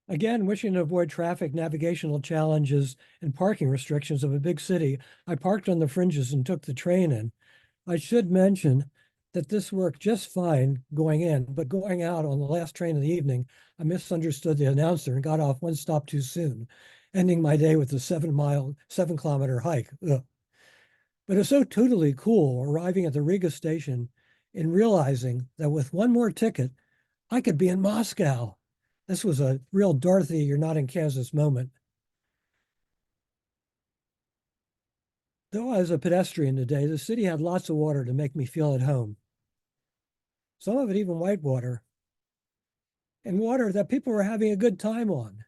Again, wishing to avoid traffic, navigational challenges, and parking restrictions of a big city, I parked on the fringes and took the train in. I should mention that this worked just fine going in, but going out on the last train of the evening, I misunderstood the announcer and got off one stop too soon, ending my day with a 7-kilometer hike. Ugh. But it's so totally cool arriving at the Riga station and realizing that with one more ticket, I could be in Moscow. This was a real Dorothy, you're not in Kansas moment. Though I was a pedestrian today, the city had lots of water to make me feel at home. Some of it even white water, and water that people were having a good time on.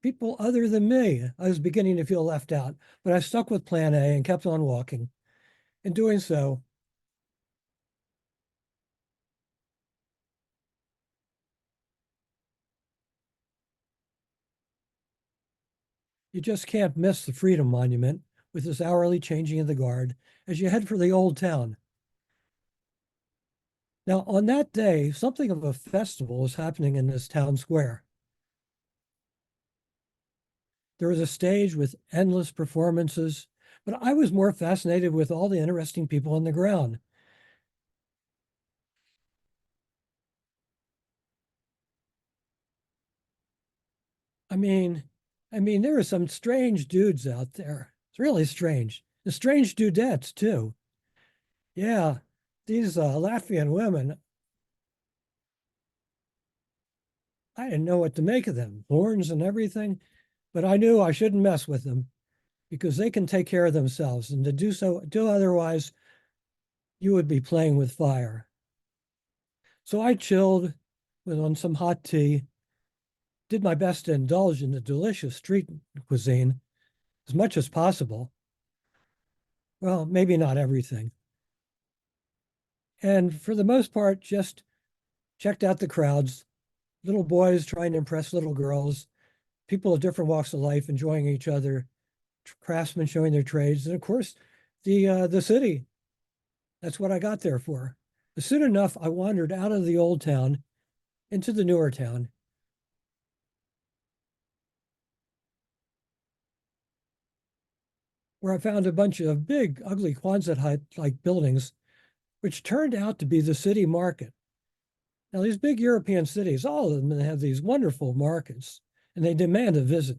People other than me. I was beginning to feel left out, but I stuck with plan A and kept on walking. In doing so, you just can't miss the Freedom Monument with this hourly changing of the guard as you head for the old town. Now, on that day, something of a festival was happening in this town square. There was a stage with endless performances, but I was more fascinated with all the interesting people on the ground. I mean, there are some strange dudes out there. It's really strange. The strange dudettes too. Yeah, these Latvian women, I didn't know what to make of them, horns and everything, but I knew I shouldn't mess with them because they can take care of themselves. And to do otherwise, you would be playing with fire. So I chilled with on some hot tea, did my best to indulge in the delicious street cuisine as much as possible. Well, maybe not everything. And for the most part, just checked out the crowds, little boys trying to impress little girls, people of different walks of life enjoying each other, craftsmen showing their trades, and of course, the city. That's what I got there for. Soon enough, I wandered out of the old town into the newer town, where I found a bunch of big, ugly Quonset-like buildings, which turned out to be the city market. Now, these big European cities, all of them have these wonderful markets, and they demand a visit.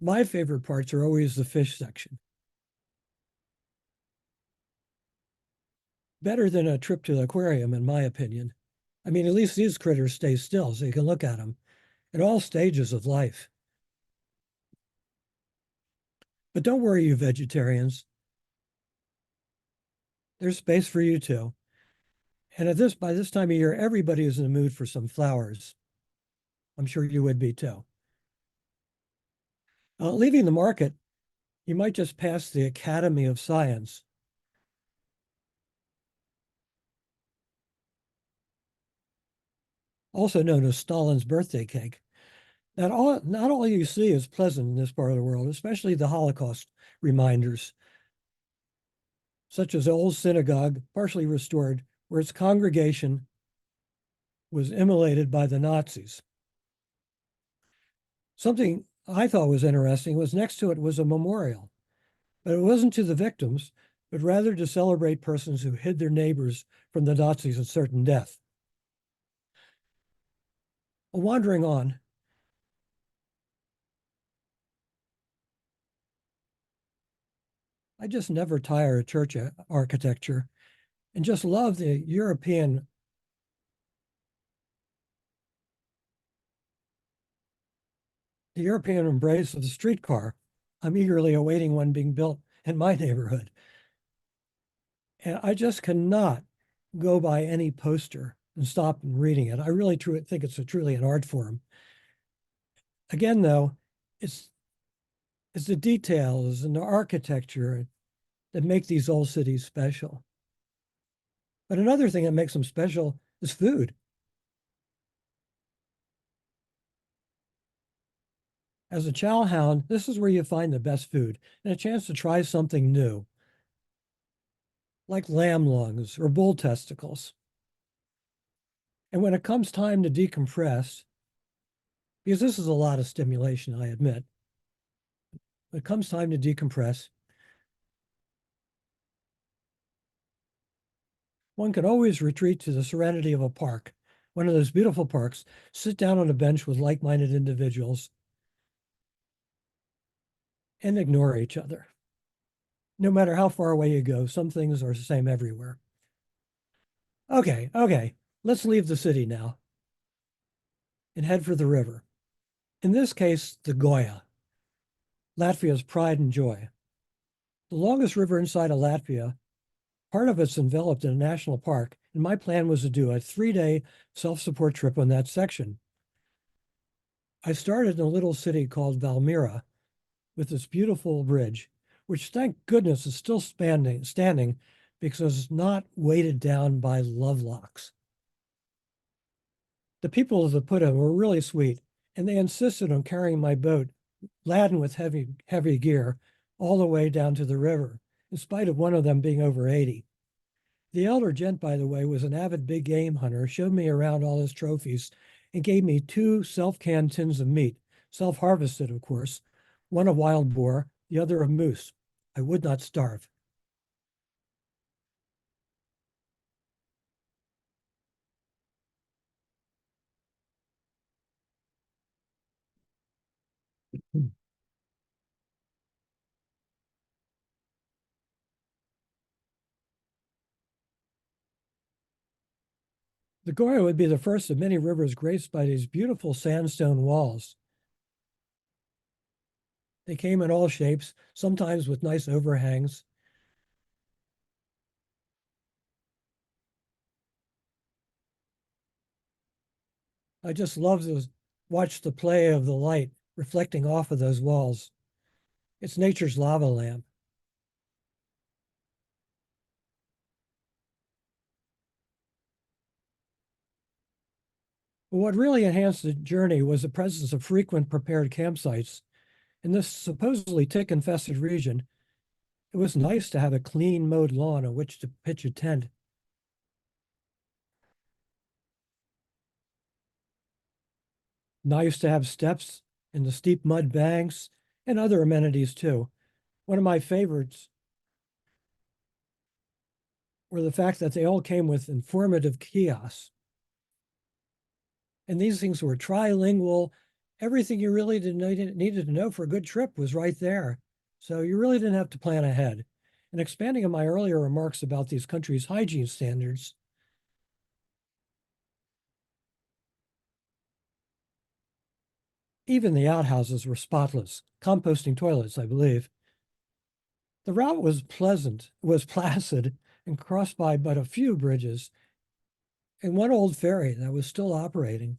My favorite parts are always the fish section. Better than a trip to the aquarium, in my opinion. I mean, at least these critters stay still so you can look at them at all stages of life. But don't worry, you vegetarians. There's space for you too. And by this time of year, everybody is in the mood for some flowers. I'm sure you would be too. Leaving the market, you might just pass the Academy of Science, also known as Stalin's birthday cake. Not all you see is pleasant in this part of the world, especially the Holocaust reminders, such as the old synagogue, partially restored, where its congregation was immolated by the Nazis. Something I thought was interesting was next to it was a memorial, but it wasn't to the victims, but rather to celebrate persons who hid their neighbors from the Nazis at certain death. Wandering on, I just never tire of church architecture and just love the European embrace of the streetcar. I'm eagerly awaiting one being built in my neighborhood. And I just cannot go by any poster and stop and reading it. I really think it's truly an art form. Again, though, it's it's the details and the architecture that make these old cities special. But another thing that makes them special is food. As a chow hound, this is where you find the best food and a chance to try something new, like lamb lungs or bull testicles. And when it comes time to decompress, because this is a lot of stimulation, I admit. When it comes time to decompress, one can always retreat to the serenity of a park, one of those beautiful parks, sit down on a bench with like-minded individuals and ignore each other. No matter how far away you go, some things are the same everywhere. Okay, let's leave the city now and head for the river. In this case, the Goya, Latvia's pride and joy. The longest river inside of Latvia, part of it's enveloped in a national park, and my plan was to do a 3-day self-support trip on that section. I started in a little city called Valmiera with this beautiful bridge, which thank goodness is still standing because it's not weighted down by lovelocks. The people of the Puta were really sweet, and they insisted on carrying my boat, laden with heavy gear, all the way down to the river, in spite of one of them being over 80. The elder gent, by the way, was an avid big game hunter, showed me around all his trophies, and gave me 2 self-canned tins of meat, self-harvested, of course, one of wild boar, the other of moose. I would not starve. The Goya would be the first of many rivers graced by these beautiful sandstone walls. They came in all shapes, sometimes with nice overhangs. I just love to watch the play of the light reflecting off of those walls. It's nature's lava lamp. But what really enhanced the journey was the presence of frequent prepared campsites. In this supposedly tick-infested region, it was nice to have a clean mowed lawn on which to pitch a tent. Nice to have steps in the steep mud banks and other amenities too. One of my favorites were the fact that they all came with informative kiosks. And these things were trilingual. Everything you really needed to know for a good trip was right there. So you really didn't have to plan ahead. And expanding on my earlier remarks about these countries' hygiene standards, even the outhouses were spotless, composting toilets, I believe. The route was placid, and crossed by but a few bridges and one old ferry that was still operating.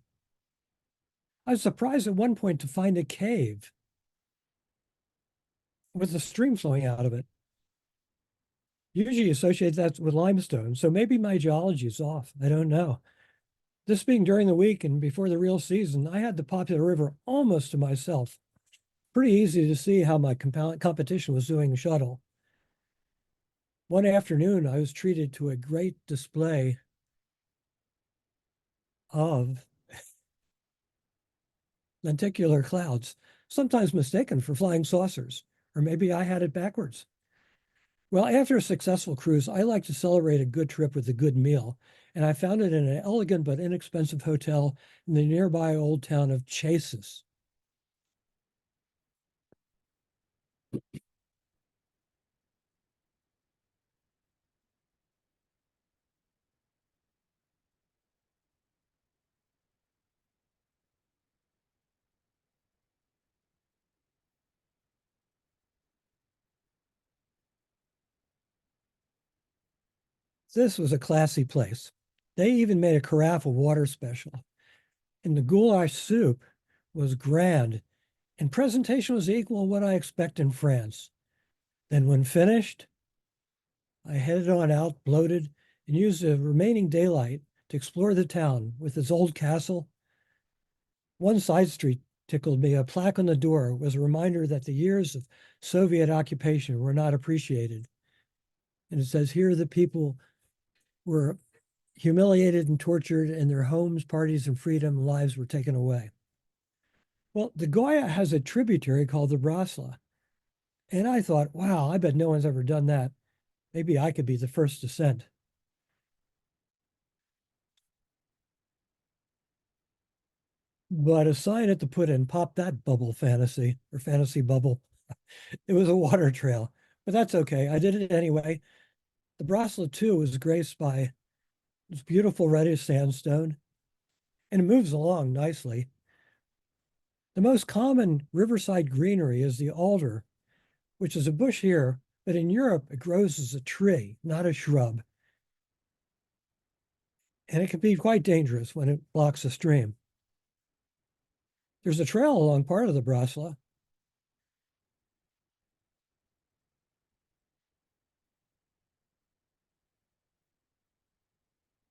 I was surprised at one point to find a cave with a stream flowing out of it. Usually associate that with limestone, so maybe my geology is off. I don't know. This being during the week and before the real season, I had the popular river almost to myself. Pretty easy to see how my competition was doing shuttle. One afternoon, I was treated to a great display of lenticular clouds, sometimes mistaken for flying saucers, or maybe I had it backwards. Well, after a successful cruise, I like to celebrate a good trip with a good meal, and I found it in an elegant but inexpensive hotel in the nearby old town of Chases. This was a classy place. They even made a carafe of water special, and the goulash soup was grand, and presentation was equal to what I expect in France. Then, when finished, I headed on out, bloated, and used the remaining daylight to explore the town with its old castle. One side street tickled me. A plaque on the door was a reminder that the years of Soviet occupation were not appreciated. And it says here the people were humiliated and tortured, and their homes, parties, and freedom and lives were taken away. Well, the Goya has a tributary called the Brasla. And I thought, wow, I bet no one's ever done that. Maybe I could be the first to send. But a sign had to put in, pop that bubble fantasy or fantasy bubble. It was a water trail, but that's okay. I did it anyway. The Brasla too was graced by this beautiful reddish sandstone and it moves along nicely. The most common riverside greenery is the alder, which is a bush here, but in Europe it grows as a tree, not a shrub. And it can be quite dangerous when it blocks a stream. There's a trail along part of the Brasla.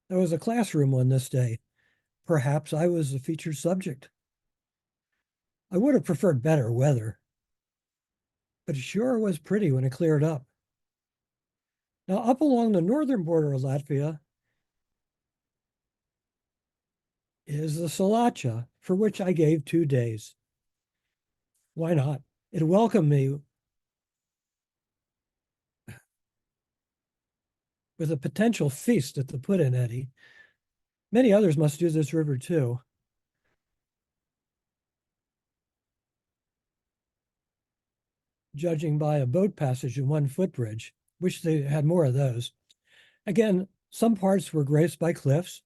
There was a classroom one this day. Perhaps I was the featured subject. I would have preferred better weather, but it sure was pretty when it cleared up. Now, up along the northern border of Latvia is the Salacha, for which I gave 2 days. Why not? It welcomed me with a potential feast at the Putin eddy. Many others must do this river too. Judging by a boat passage and one footbridge. Wish they had more of those. Again, some parts were graced by cliffs,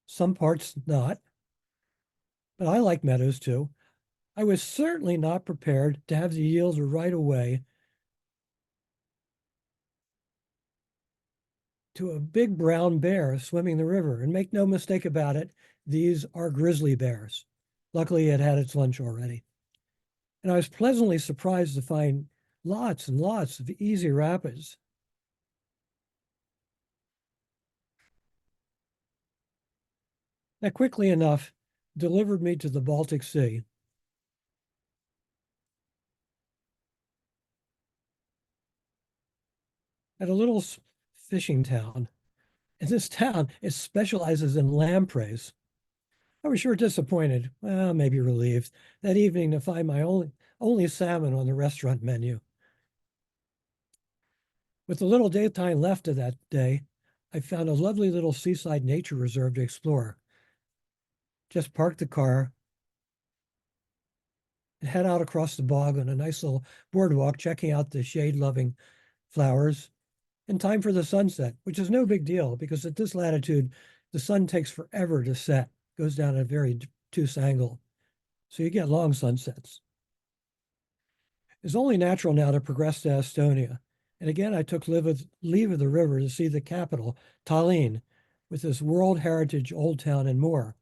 some parts not. But I like meadows too. I was certainly not prepared to have the yield right away to a big brown bear swimming the river. And make no mistake about it, these are grizzly bears. Luckily, it had its lunch already. And I was pleasantly surprised to find lots and lots of easy rapids. That quickly enough delivered me to the Baltic Sea. At a little fishing town. In this town, it specializes in lampreys. I was sure disappointed, well, maybe relieved, that evening to find my only salmon on the restaurant menu. With the little daytime left of that day, I found a lovely little seaside nature reserve to explore. Just parked the car and head out across the bog on a nice little boardwalk, checking out the shade-loving flowers in time for the sunset, which is no big deal because at this latitude, the sun takes forever to set, goes down at a very obtuse angle. So you get long sunsets. It's only natural now to progress to Estonia. And again, I took leave of the river to see the capital, Tallinn, with this World Heritage Old Town and more.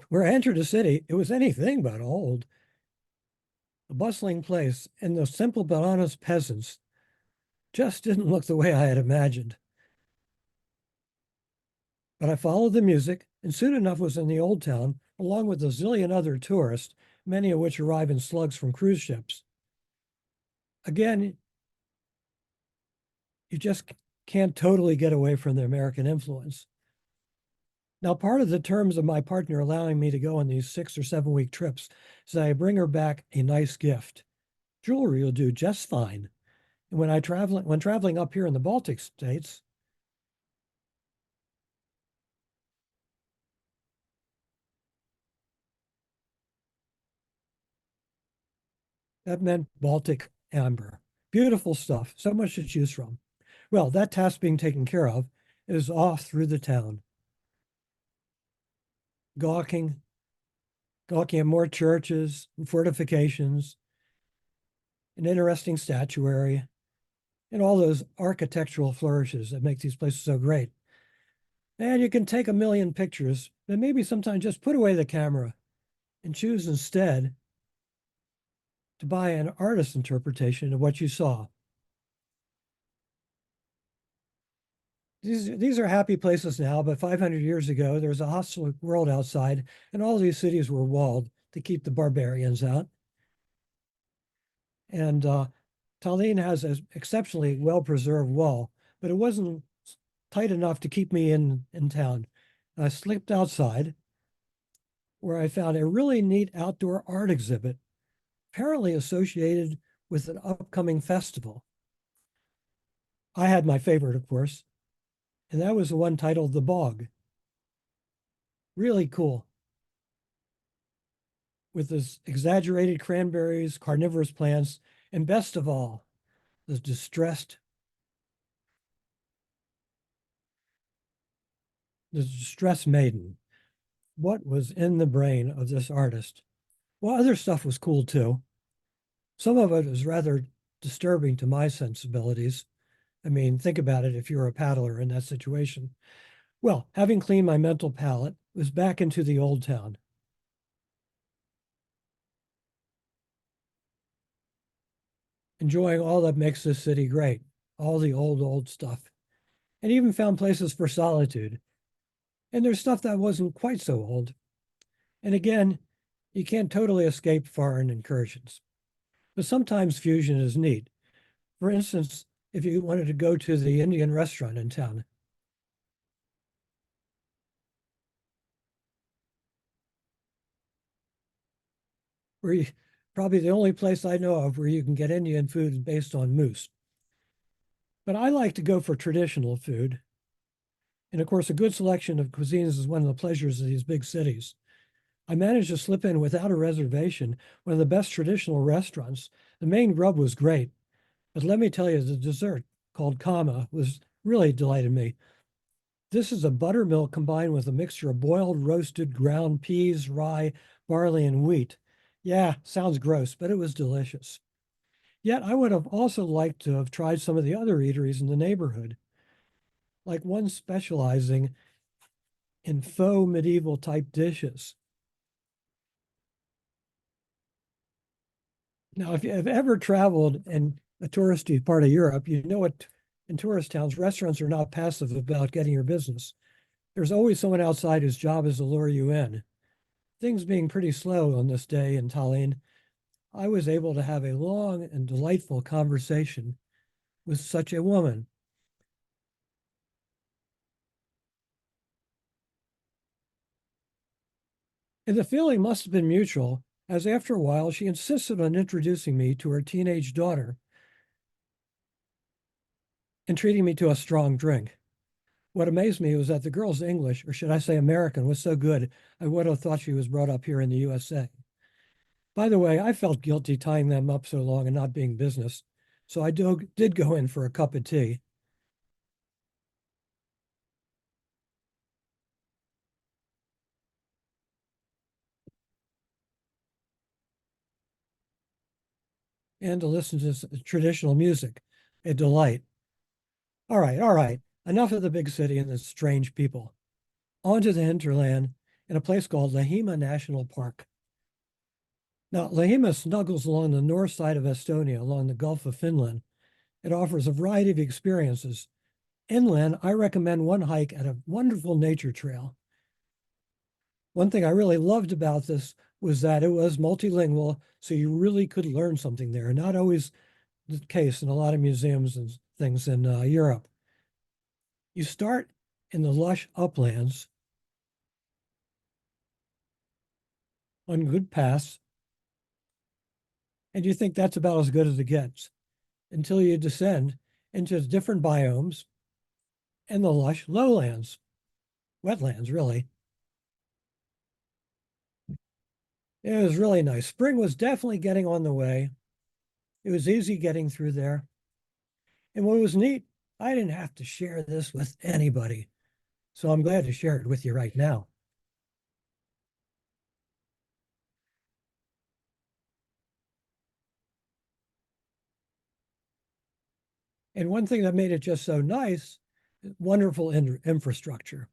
Where I entered the city, it was anything but old. A bustling place, and the simple but honest peasants just didn't look the way I had imagined. But I followed the music, and soon enough was in the old town, along with a zillion other tourists, many of which arrive in slugs from cruise ships. Again, you just can't totally get away from the American influence. Now, part of the terms of my partner allowing me to go on these 6 or 7 week trips is that I bring her back a nice gift. Jewelry will do just fine. And when traveling up here in the Baltic states, that meant Baltic amber. Beautiful stuff, so much to choose from. Well, that task being taken care of, is off through the town, gawking, gawking at more churches and fortifications, an interesting statuary, and all those architectural flourishes that make these places so great. And you can take a million pictures, but maybe sometimes just put away the camera and choose instead to buy an artist's interpretation of what you saw. These are happy places now, but 500 years ago, there was a hostile world outside, and all these cities were walled to keep the barbarians out. And Tallinn has an exceptionally well-preserved wall, but it wasn't tight enough to keep me in town. I slipped outside where I found a really neat outdoor art exhibit, apparently associated with an upcoming festival. I had my favorite, of course, and that was the one titled The Bog. Really cool, with this exaggerated cranberries, carnivorous plants, and best of all, the distressed maiden. What was in the brain of this artist? Well, other stuff was cool too. Some of it was rather disturbing to my sensibilities. I mean, think about it if you're a paddler in that situation. Well, having cleaned my mental palate, was back into the old town, enjoying all that makes this city great, all the old stuff, and even found places for solitude. And there's stuff that wasn't quite so old. And again, you can't totally escape foreign incursions. But sometimes fusion is neat. For instance, if you wanted to go to the Indian restaurant in town, where you, probably the only place I know of where you can get Indian food based on moose. But I like to go for traditional food. And of course, a good selection of cuisines is one of the pleasures of these big cities. I managed to slip in without a reservation one of the best traditional restaurants. The main grub was great, but let me tell you, the dessert called kama was really delighted me. This is a buttermilk combined with a mixture of boiled, roasted, ground peas, rye, barley, and wheat. Yeah, sounds gross, but it was delicious. Yet I would have also liked to have tried some of the other eateries in the neighborhood, like one specializing in faux medieval type dishes. Now, if you've ever traveled in a touristy part of Europe, you know what in tourist towns, restaurants are not passive about getting your business. There's always someone outside whose job is to lure you in. Things being pretty slow on this day in Tallinn, I was able to have a long and delightful conversation with such a woman. And the feeling must have been mutual, as after a while she insisted on introducing me to her teenage daughter and treating me to a strong drink. What amazed me was that the girl's English, or should I say American, was so good, I would have thought she was brought up here in the USA. By the way, I felt guilty tying them up so long and not being business, so did go in for a cup of tea. And to listen to traditional music, a delight. All right. Enough of the big city and the strange people. On to the hinterland in a place called Lahima National Park. Now, Lahima snuggles along the north side of Estonia, along the Gulf of Finland. It offers a variety of experiences. Inland, I recommend one hike at a wonderful nature trail. One thing I really loved about this was that it was multilingual, so you really could learn something there. Not always the case in a lot of museums and things in Europe. You start in the lush uplands on good paths, and you think that's about as good as it gets until you descend into different biomes and the lush lowlands, wetlands, really. It was really nice. Spring was definitely getting on the way. It was easy getting through there. And what was neat, I didn't have to share this with anybody. So I'm glad to share it with you right now. And one thing that made it just so nice, wonderful infrastructure.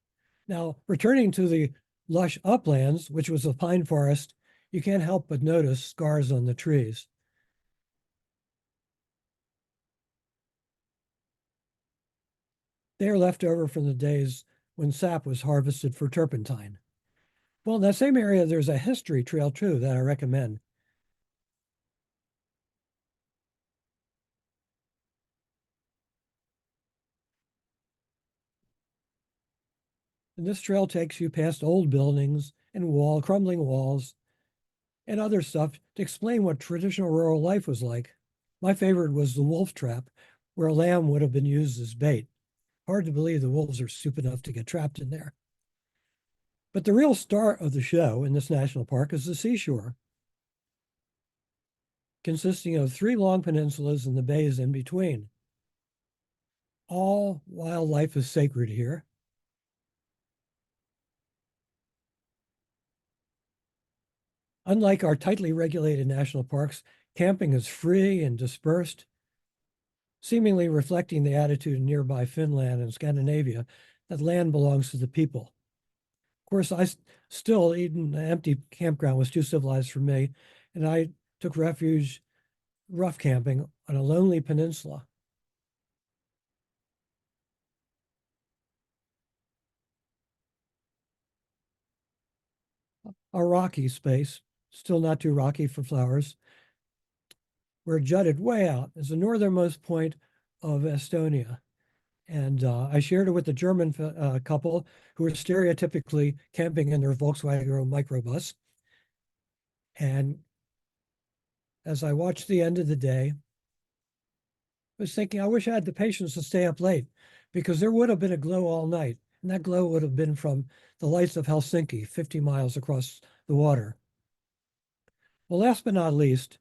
Now, returning to the lush uplands, which was a pine forest, you can't help but notice scars on the trees. They are left over from the days when sap was harvested for turpentine. Well, in that same area, there's a history trail too that I recommend. And this trail takes you past old buildings and crumbling walls and other stuff to explain what traditional rural life was like. My favorite was the wolf trap, where a lamb would have been used as bait. Hard to believe the wolves are stupid enough to get trapped in there. But the real star of the show in this national park is the seashore, consisting of three long peninsulas and the bays in between. All wildlife is sacred here. Unlike our tightly regulated national parks, camping is free and dispersed, seemingly reflecting the attitude in nearby Finland and Scandinavia that land belongs to the people. Of course, still, even an empty campground was too civilized for me, and I took refuge rough camping on a lonely peninsula. A rocky space, still not too rocky for flowers, where it jutted way out as the northernmost point of Estonia. And I shared it with a German couple who were stereotypically camping in their Volkswagen microbus. And as I watched the end of the day, I was thinking, I wish I had the patience to stay up late because there would have been a glow all night. And that glow would have been from the lights of Helsinki, 50 miles across the water. Well, last but not least,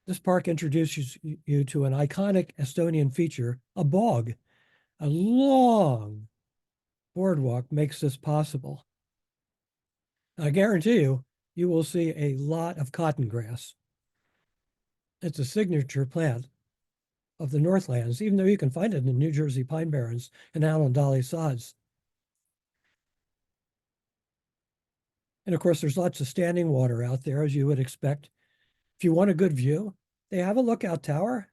this park introduces you to an iconic Estonian feature, a bog. A long boardwalk makes this possible. I guarantee you, you will see a lot of cotton grass. It's a signature plant of the Northlands, even though you can find it in the New Jersey pine barrens and Allen sods. And of course, there's lots of standing water out there, as you would expect. If you want a good view, they have a lookout tower,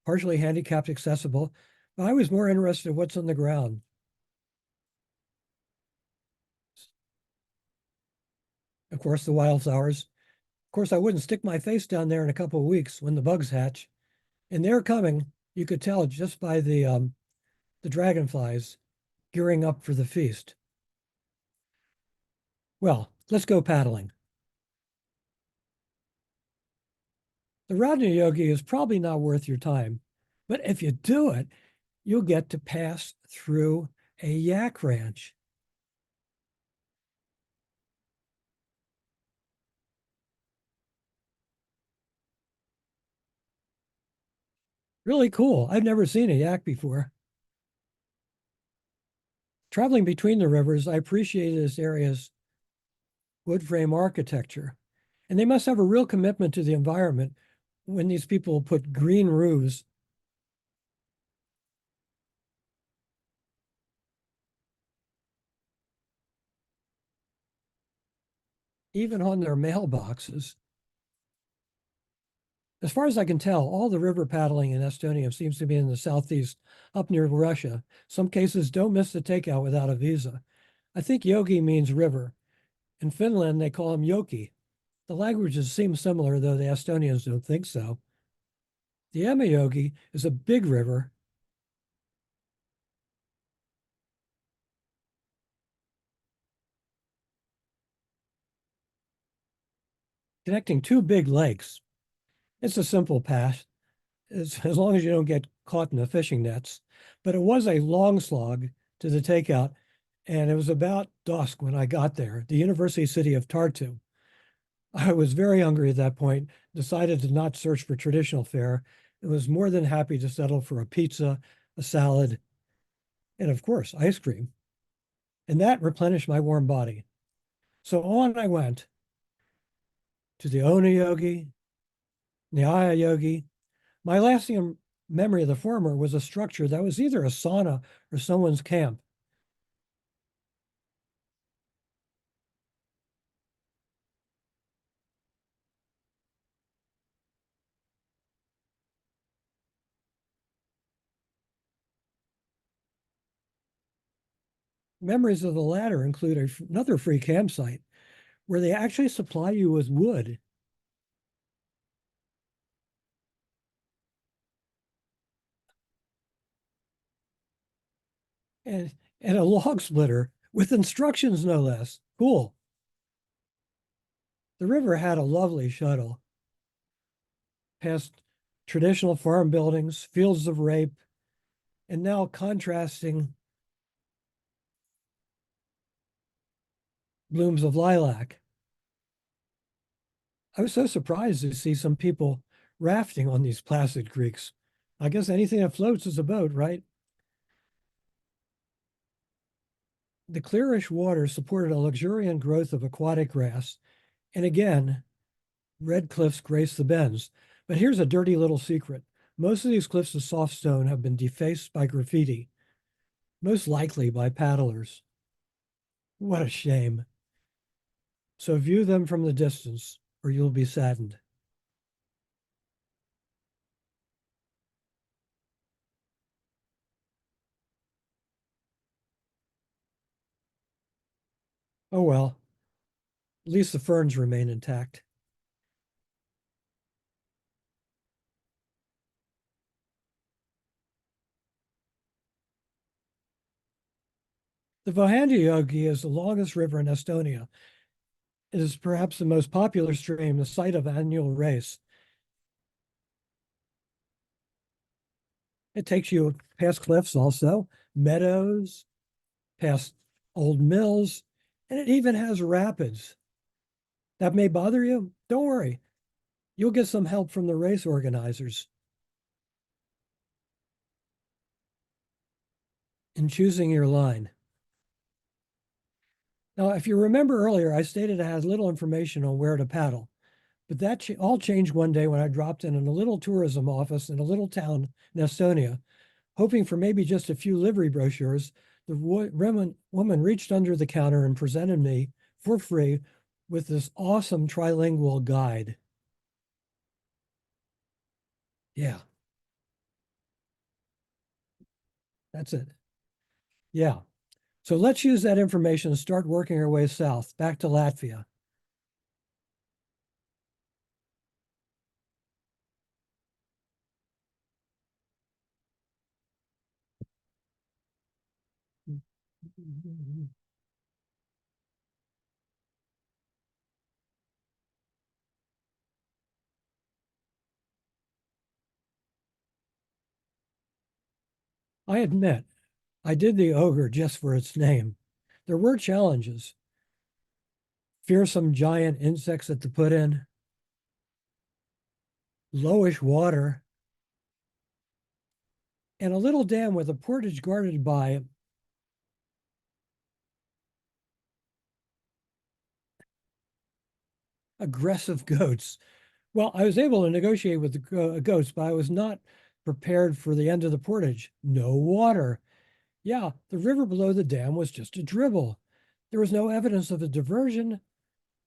partially handicapped accessible. But I was more interested in what's on the ground. Of course, the wildflowers. Of course, I wouldn't stick my face down there in a couple of weeks when the bugs hatch. And they're coming. You could tell just by the dragonflies gearing up for the feast. Well, let's go paddling. The Rodney Yogi is probably not worth your time, but if you do it, you'll get to pass through a yak ranch. Really cool. I've never seen a yak before. Traveling between the rivers, I appreciated this area's wood frame architecture. And they must have a real commitment to the environment when these people put green roofs even on their mailboxes. As far as I can tell, all the river paddling in Estonia seems to be in the southeast, up near Russia. Some cases don't miss the takeout without a visa. I think yogi means river. In Finland, they call them joki. The languages seem similar, though the Estonians don't think so. The Emajogi is a big river connecting two big lakes. It's a simple path, as long as you don't get caught in the fishing nets. But it was a long slog to the takeout, and it was about dusk when I got there, the university city of Tartu. I was very hungry at that point, decided to not search for traditional fare, and was more than happy to settle for a pizza, a salad, and of course, ice cream. And that replenished my warm body. So on I went to the Ona Yogi, Nyaya Yogi. My lasting memory of the former was a structure that was either a sauna or someone's camp. Memories of the latter include another free campsite where they actually supply you with wood and, and a log splitter with instructions, no less. Cool. The river had a lovely shuttle past traditional farm buildings, fields of rape, and now contrasting blooms of lilac. I was so surprised to see some people rafting on these placid creeks. I guess anything that floats is a boat, right? The clearish water supported a luxuriant growth of aquatic grass, and again, red cliffs grace the bends. But here's a dirty little secret. Most of these cliffs of soft stone have been defaced by graffiti, most likely by paddlers. What a shame. So view them from the distance, or you'll be saddened. Oh well, at least the ferns remain intact. The Vohandiyogi is the longest river in Estonia. It is perhaps the most popular stream, the site of annual race. It takes you past cliffs also, meadows, past old mills, and it even has rapids. That may bother you. Don't worry. You'll get some help from the race organizers in choosing your line. Now, if you remember earlier, I stated it has little information on where to paddle, but that all changed one day when I dropped in a little tourism office in a little town in Estonia, hoping for maybe just a few livery brochures. The woman reached under the counter and presented me for free with this awesome trilingual guide. Yeah, that's it. Yeah. So let's use that information and start working our way south, back to Latvia. I admit, I did the ogre just for its name. There were challenges, fearsome giant insects at the put in, lowish water, and a little dam with a portage guarded by aggressive goats. Well, I was able to negotiate with the goats, but I was not prepared for the end of the portage. No water. Yeah, the river below the dam was just a dribble. There was no evidence of a diversion,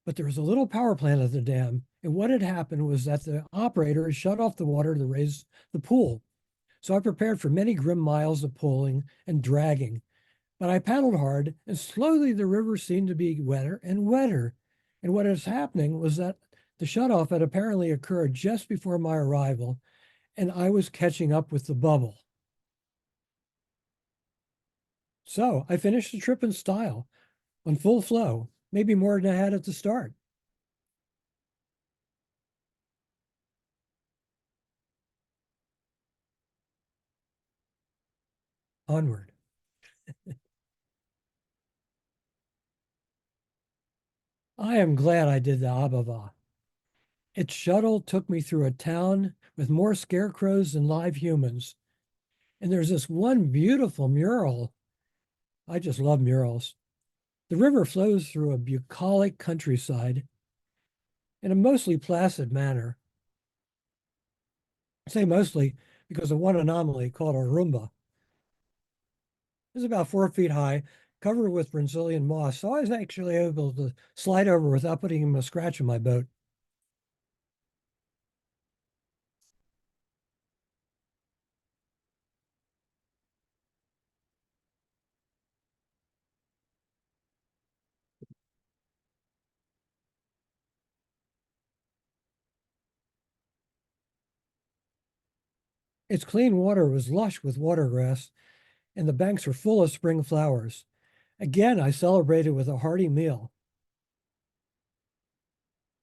but there was a little power plant at the dam. And what had happened was that the operator shut off the water to raise the pool. So I prepared for many grim miles of pulling and dragging. But I paddled hard, and slowly the river seemed to be wetter and wetter. And what was happening was that the shutoff had apparently occurred just before my arrival, and I was catching up with the bubble. So I finished the trip in style, on full flow, maybe more than I had at the start. Onward. I am glad I did the Ababa. Its shuttle took me through a town with more scarecrows than live humans. And there's this one beautiful mural. I just love murals. The river flows through a bucolic countryside in a mostly placid manner. I say mostly because of one anomaly called a Roomba. It's about 4 feet high, covered with Brazilian moss, so I was actually able to slide over without putting him a scratch in my boat. Its clean water was lush with watergrass, and the banks were full of spring flowers. Again, I celebrated with a hearty meal.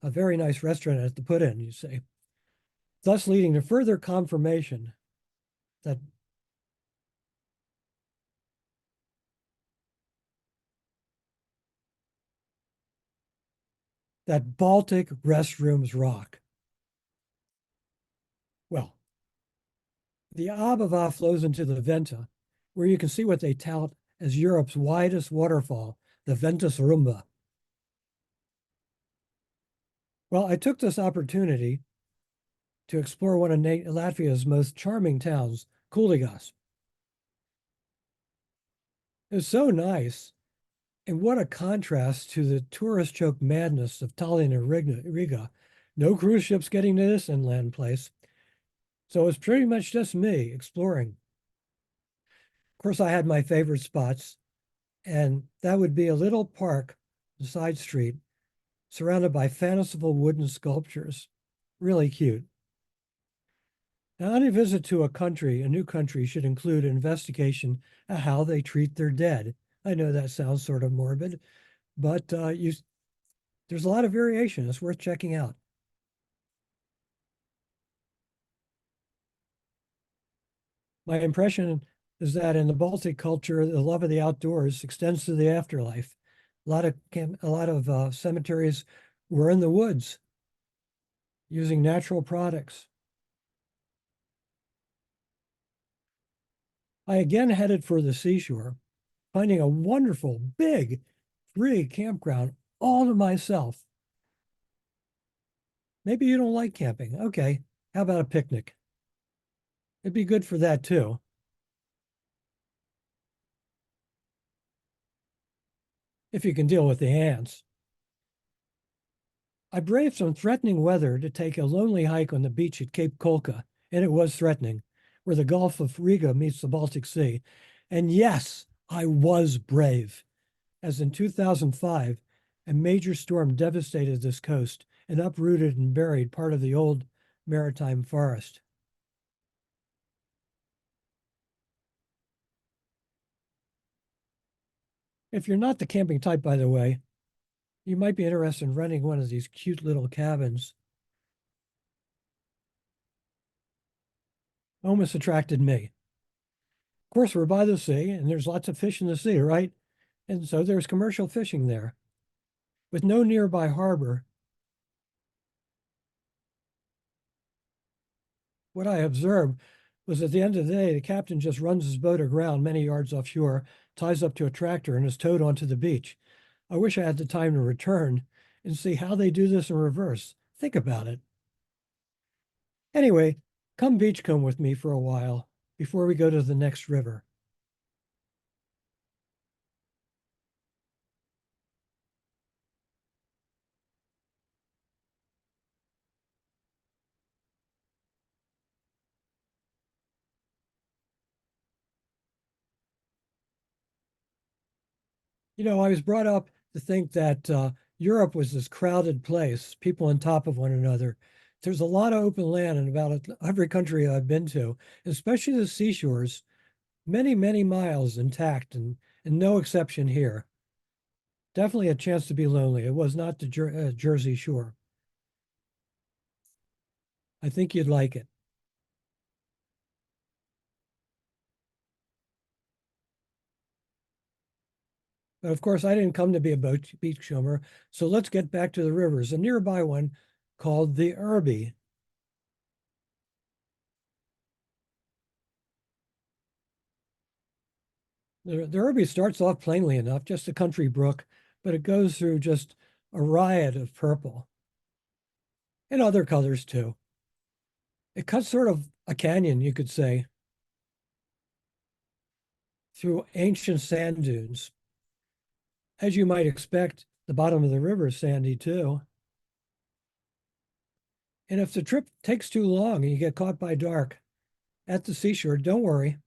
A very nice restaurant at the put in, you say, thus leading to further confirmation that Baltic restrooms rock. Well, the Abava flows into the Venta, where you can see what they tout as Europe's widest waterfall, the Ventus Rumba. Well, I took this opportunity to explore one of Latvia's most charming towns, Kuligas. It was so nice, and what a contrast to the tourist choke madness of Tallinn and Riga. No cruise ships getting to this inland place. So it was pretty much just me exploring. Of course, I had my favorite spots, and that would be a little park, a side street, surrounded by fanciful wooden sculptures. Really cute. Now, any visit to a new country, should include an investigation of how they treat their dead. I know that sounds sort of morbid, but there's a lot of variation. It's worth checking out. My impression is that in the Baltic culture, the love of the outdoors extends to the afterlife. A lot of cemeteries were in the woods using natural products. I again headed for the seashore, finding a wonderful, big, free campground all to myself. Maybe you don't like camping. Okay, how about a picnic? It'd be good for that too, if you can deal with the ants. I braved some threatening weather to take a lonely hike on the beach at Cape Kolka, and it was threatening, where the Gulf of Riga meets the Baltic Sea. And yes, I was brave, as in 2005, a major storm devastated this coast and uprooted and buried part of the old maritime forest. If you're not the camping type, by the way, you might be interested in renting one of these cute little cabins. Almost attracted me. Of course, we're by the sea, and there's lots of fish in the sea, right? And so there's commercial fishing there. With no nearby harbor, what I observed was at the end of the day, the captain just runs his boat aground many yards offshore, ties up to a tractor, and is towed onto the beach. I wish I had the time to return and see how they do this in reverse. Think about it. Anyway, come beachcomb with me for a while before we go to the next river. I was brought up to think that Europe was this crowded place, people on top of one another. There's a lot of open land in about every country I've been to, especially the seashores, many, many miles intact, and no exception here. Definitely a chance to be lonely. It was not the Jersey Shore. I think you'd like it. But of course, I didn't come to be a beach chummer. So let's get back to the rivers. A nearby one called the Irby. The Irby starts off plainly enough, just a country brook, but it goes through just a riot of purple and other colors too. It cuts sort of a canyon, you could say, through ancient sand dunes. As you might expect, the bottom of the river is sandy too. And if the trip takes too long and you get caught by dark at the seashore, don't worry.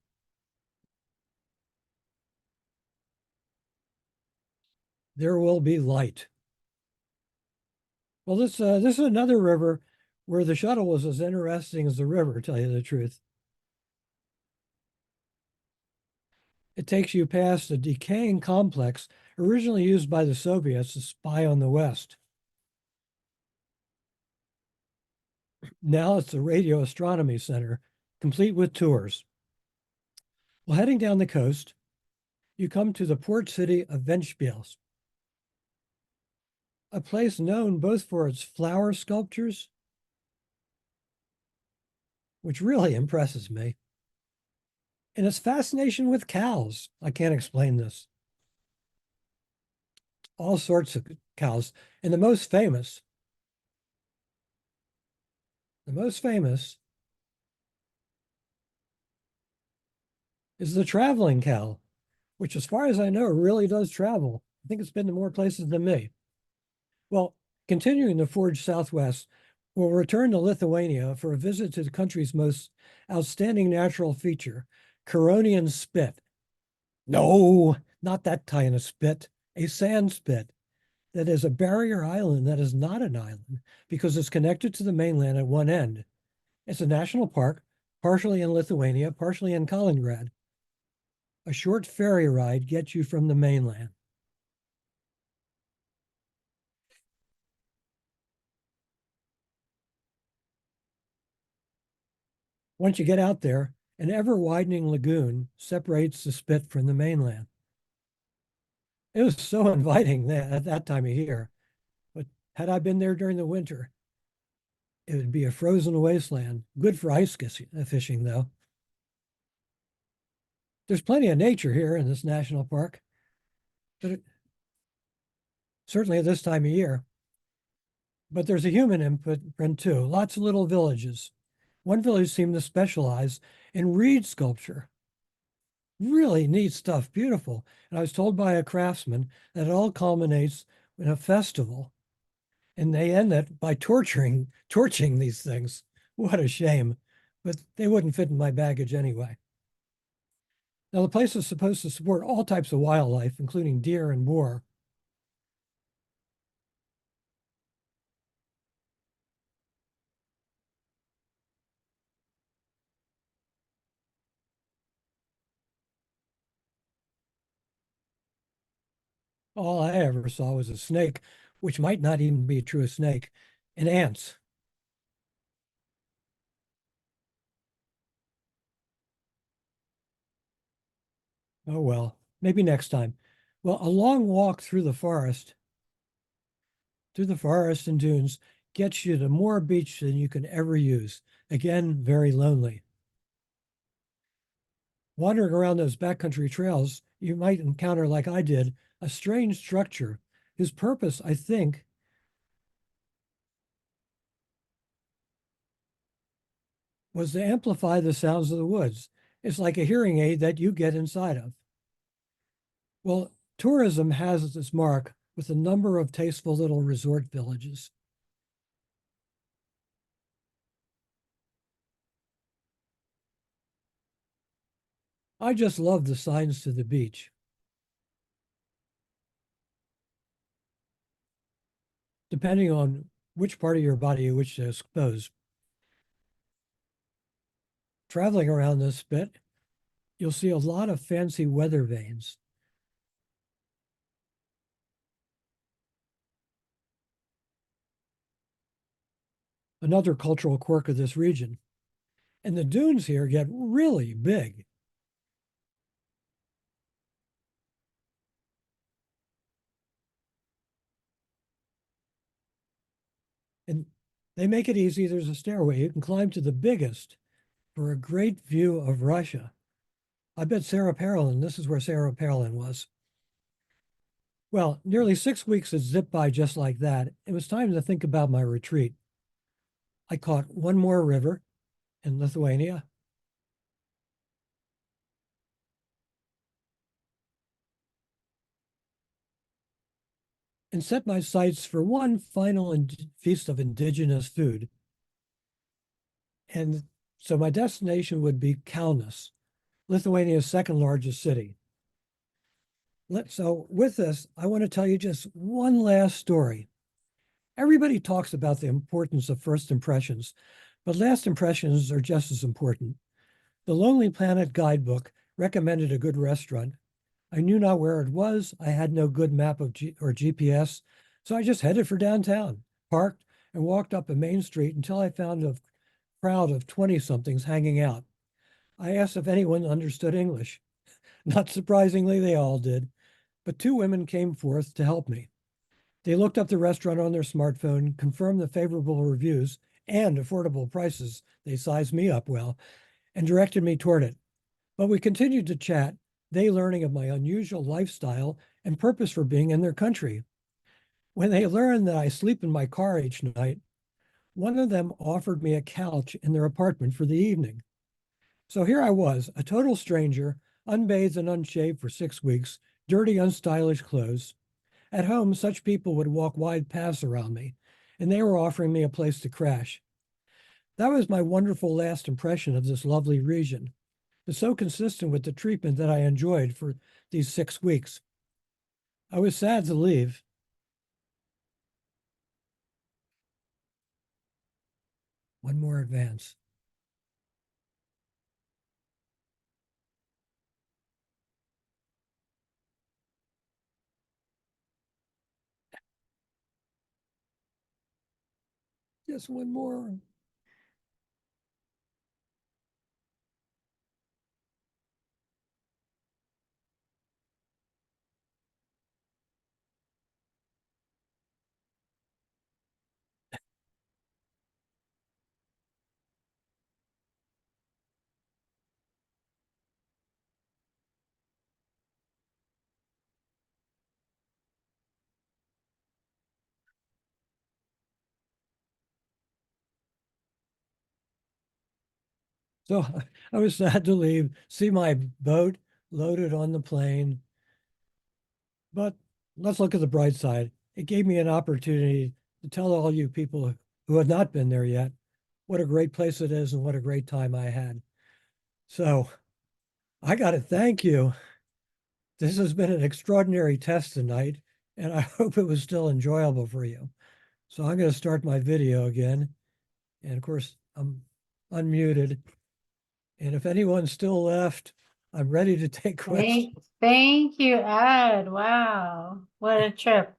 There will be light. Well, this is another river where the shuttle was as interesting as the river, to tell you the truth. It takes you past a decaying complex originally used by the Soviets to spy on the West. Now it's a radio astronomy center, complete with tours. Well, heading down the coast, you come to the port city of Ventspils, a place known both for its flower sculptures, which really impresses me, and its fascination with cows. I can't explain this. All sorts of cows. And the most famous is the traveling cow, which, as far as I know, really does travel. I think it's been to more places than me. Well, continuing to forge southwest, we'll return to Lithuania for a visit to the country's most outstanding natural feature, Curonian Spit. No, not that kind of spit, a sand spit that is a barrier island that is not an island because it's connected to the mainland at one end. It's a national park, partially in Lithuania, partially in Kaliningrad. A short ferry ride gets you from the mainland. Once you get out there, an ever widening lagoon separates the spit from the mainland. It was so inviting at that time of year. But had I been there during the winter, it would be a frozen wasteland. Good for ice fishing, though. There's plenty of nature here in this national park, but certainly at this time of year. But there's a human imprint too. Lots of little villages. One village seemed to specialize in reed sculpture. Really neat stuff, beautiful. And I was told by a craftsman that it all culminates in a festival, and they end it by torching these things. What a shame. But they wouldn't fit in my baggage anyway. Now, the place is supposed to support all types of wildlife, including deer and boar. All I ever saw was a snake, which might not even be a true snake, and ants. Oh, well, maybe next time. Well, a long walk through the forest and dunes, gets you to more beach than you can ever use. Again, very lonely. Wandering around those backcountry trails, you might encounter, like I did, a strange structure whose purpose, I think, was to amplify the sounds of the woods. It's like a hearing aid that you get inside of. Well, tourism has its mark with a number of tasteful little resort villages. I just love the signs to the beach. Depending on which part of your body you wish to expose. Traveling around this bit, you'll see a lot of fancy weather vanes. Another cultural quirk of this region. And the dunes here get really big. And they make it easy. There's a stairway. You can climb to the biggest for a great view of Russia. I bet Sarah Palin, this is where Sarah Palin was. Well, nearly 6 weeks had zipped by just like that. It was time to think about my retreat. I caught one more river in Lithuania, and set my sights for one final feast of indigenous food. And so my destination would be Kaunas, Lithuania's second largest city. So with this, I want to tell you just one last story. Everybody talks about the importance of first impressions, but last impressions are just as important. The Lonely Planet guidebook recommended a good restaurant. I knew not where it was. I had no good map or GPS, so I just headed for downtown, parked, and walked up a main street until I found a crowd of 20 somethings hanging out. I asked if anyone understood English. Not surprisingly, they all did, but two women came forth to help me. They looked up the restaurant on their smartphone, confirmed the favorable reviews and affordable prices. They sized me up well and directed me toward it. But we continued to chat, they learning of my unusual lifestyle and purpose for being in their country. When they learned that I sleep in my car each night, one of them offered me a couch in their apartment for the evening. So here I was, a total stranger, unbathed and unshaved for 6 weeks, dirty, unstylish clothes. At home, such people would walk wide paths around me, and they were offering me a place to crash. That was my wonderful last impression of this lovely region. It's so consistent with the treatment that I enjoyed for these 6 weeks. I was sad to leave. One more advance. Just one more. So I was sad to leave, see my boat loaded on the plane. But let's look at the bright side. It gave me an opportunity to tell all you people who have not been there yet what a great place it is and what a great time I had. So I got to thank you. This has been an extraordinary test tonight, and I hope it was still enjoyable for you. So I'm going to start my video again. And of course, I'm unmuted. And if anyone's still left, I'm ready to take questions. Thank you, Ed. Wow, what a trip.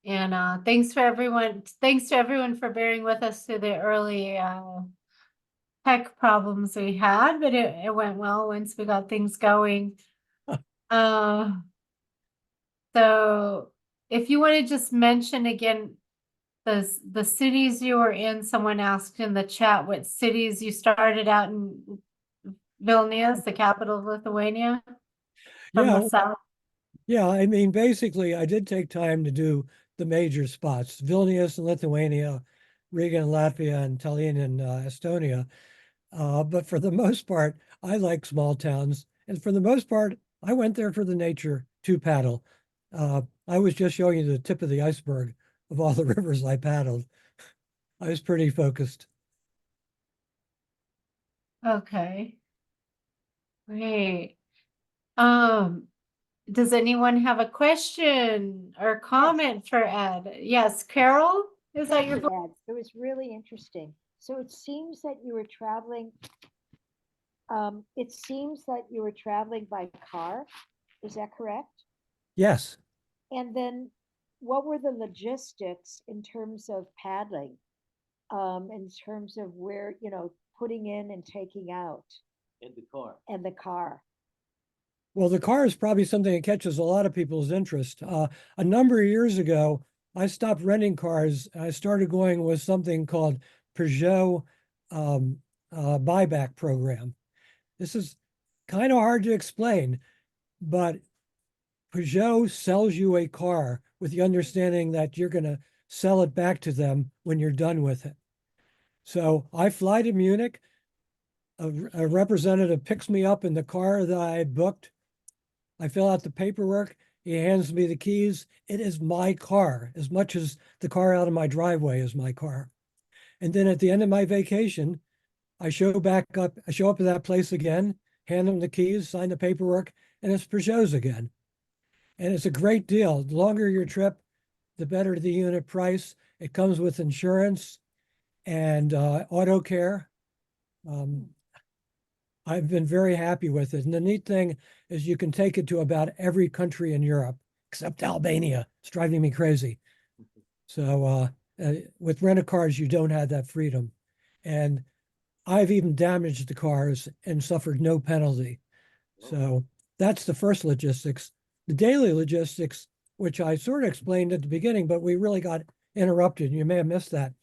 And thanks to everyone for bearing with us through the early tech problems we had, but it went well once we got things going. Uh, so if you want to just mention again the cities you were in, someone asked in the chat what cities you started out in. Vilnius, the capital of Lithuania, from the Yeah, south. yeah. I mean, basically, I did take time to do the major spots: Vilnius in Lithuania, Riga in Latvia, and Tallinn in Estonia. But for the most part, I like small towns. And for the most part, I went there for the nature to paddle. I was just showing you the tip of the iceberg of all the rivers I paddled. I was pretty focused. Okay, great. Um, does anyone have a question or Yes, comment for Ed? Yes, Carol, is that thank your? you, Ed. It was really interesting. So it seems that you were traveling, by car. Is that correct? Yes. And then what were the logistics in terms of paddling, in terms of where, putting in and taking out and the car? Well, the car is probably something that catches a lot of people's interest. A number of years ago, I stopped renting cars. I started going with something called Peugeot um, buyback program. This is kind of hard to explain, but Peugeot sells you a car with the understanding that you're going to sell it back to them when you're done with it. So I fly to Munich. A representative picks me up in the car that I booked. I fill out the paperwork. He hands me the keys. It is my car, as much as the car out of my driveway is my car. And then at the end of my vacation, I show up at that place again, hand them the keys, sign the paperwork, and it's Peugeot's again. And it's a great deal. The longer your trip, the better the unit price. It comes with insurance and auto care. Um, I've been very happy with it. And the neat thing is you can take it to about every country in Europe except Albania. It's driving me crazy. So with rent-a-cars, you don't have that freedom. And I've even damaged the cars and suffered no penalty. So that's the first logistics. The daily logistics, which I sort of explained at the beginning, but we really got interrupted. You may have missed that.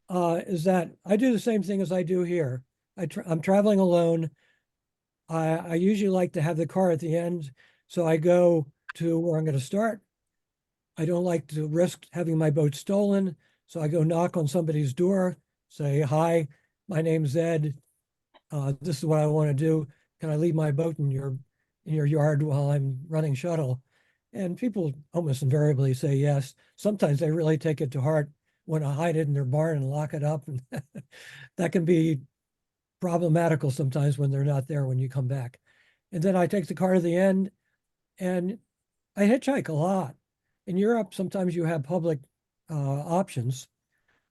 Is that I do the same thing as I do here. I'm traveling alone. I usually like to have the car at the end, so I go to where I'm going to start. I don't like to risk having my boat stolen, so I go knock on somebody's door, say, "Hi, my name's Ed. This is what I want to do. Can I leave my boat in your yard while I'm running shuttle?" And people almost invariably say yes. Sometimes they really take it to heart, want to hide it in their barn and lock it up, and that can be problematical sometimes when they're not there when you come back. And then I take the car to the end, and I hitchhike a lot. In Europe, sometimes you have public options,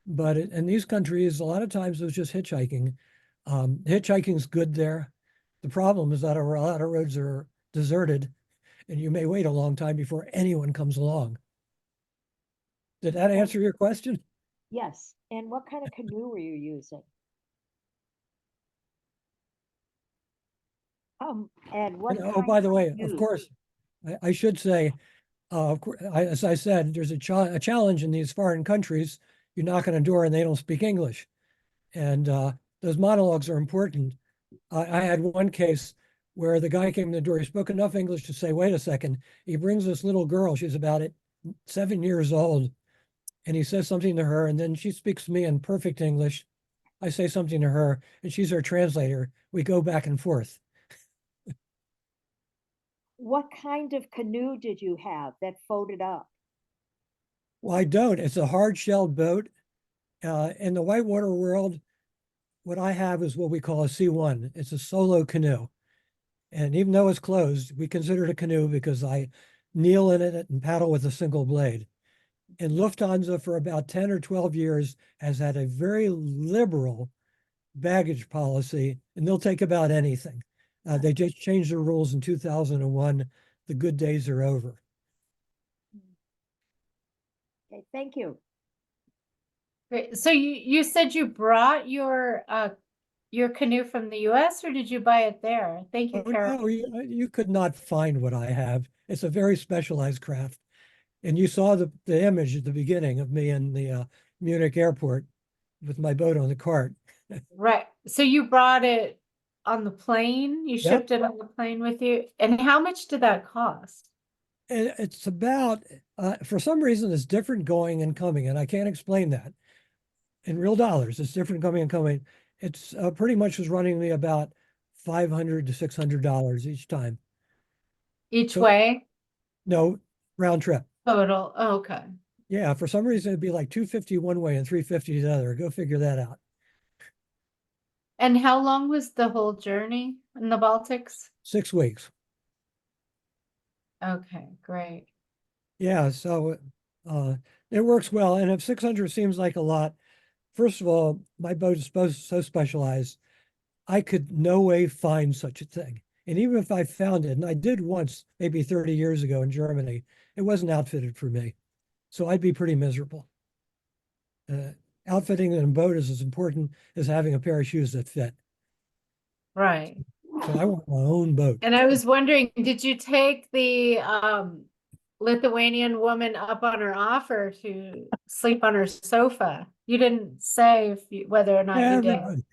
but in these countries, a lot of times it was just hitchhiking. Hitchhiking's good there. The problem is that a lot of roads are deserted, and you may wait a long time before anyone comes along. Did that answer your question? Yes. And what kind of canoe were you using? And what And, oh, kind by the of way, of canoe? course, I should say, of course, as I said, there's a challenge in these foreign countries. You knock on a door and they don't speak English. And those monologues are important. I had one case where the guy came to the door. He spoke enough English to say, "Wait a second." He brings this little girl. She's about 7 years old. And he says something to her. And then she speaks to me in perfect English. I say something to her, and she's our translator. We go back and forth. What kind of canoe did you have that floated up? Well, I don't. It's a hard shelled boat. In the whitewater world, what I have is what we call a C1. It's a solo canoe. And even though it's closed, we consider it a canoe because I kneel in it and paddle with a single blade. And Lufthansa, for about 10 or 12 years, has had a very liberal baggage policy, and they'll take about anything. They just changed the rules in 2001. The good days are over. Okay, thank you. Great. So you said you brought your canoe from the US, or did you buy it there? Thank you, Oh, Carol. no, you could not find what I have. It's a very specialized craft. And you saw the image at the beginning of me in the Munich airport with my boat on the cart. Right. So you brought it on the plane? You Yep. shipped it on the plane with you? And how much did that cost? It's about, for some reason, it's different going and coming, and I can't explain that. In real dollars, it's different coming and coming. It's pretty much was running me about $500 to $600 each time. Each So way? no round trip. Total. Oh, okay. Yeah, for some reason it'd be like 250 one way and 350 the other. Go figure that out. And how long was the whole journey in the Baltics? 6 weeks. Okay, great. Yeah, so it works well. And if 600 seems like a lot, first of all, my boat is so specialized, I could no way find such a thing. And even if I found it, and I did once, maybe 30 years ago in Germany, it wasn't outfitted for me. So I'd be pretty miserable. Uh, Outfitting a boat is as important as having a pair of shoes that fit. Right. So I want my own boat. And I was wondering, did you take the Lithuanian woman up on her offer to sleep on her sofa? You didn't say whether or not you did.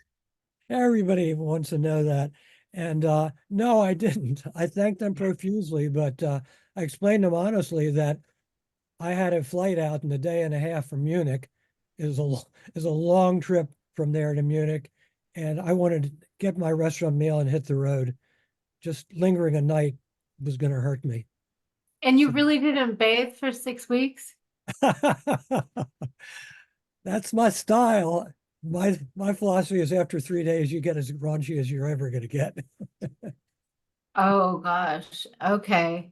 Everybody wants to know that. And no, I didn't. I thanked them profusely, but I explained to them honestly that I had a flight out in a day and a half from Munich. Is a long trip from there to Munich, and I wanted to get my restaurant meal and hit the road. Just lingering a night was going to hurt me. And you So really didn't bathe for 6 weeks? that's my style. My philosophy is after 3 days, you get as raunchy as you're ever going to get. Oh gosh. Okay.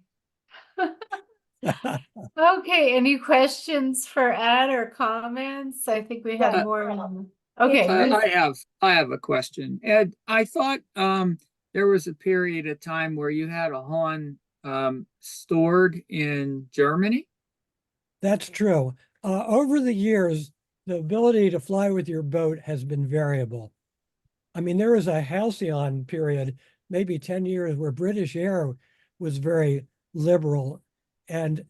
Okay. Any questions for Ed or comments? I think we had more. Okay, I have a question. Ed, I thought there was a period of time where you had a Hahn stored in Germany. That's true. Over the years, the ability to fly with your boat has been variable. I mean, there was a halcyon period, maybe 10 years, where British Air was very liberal. And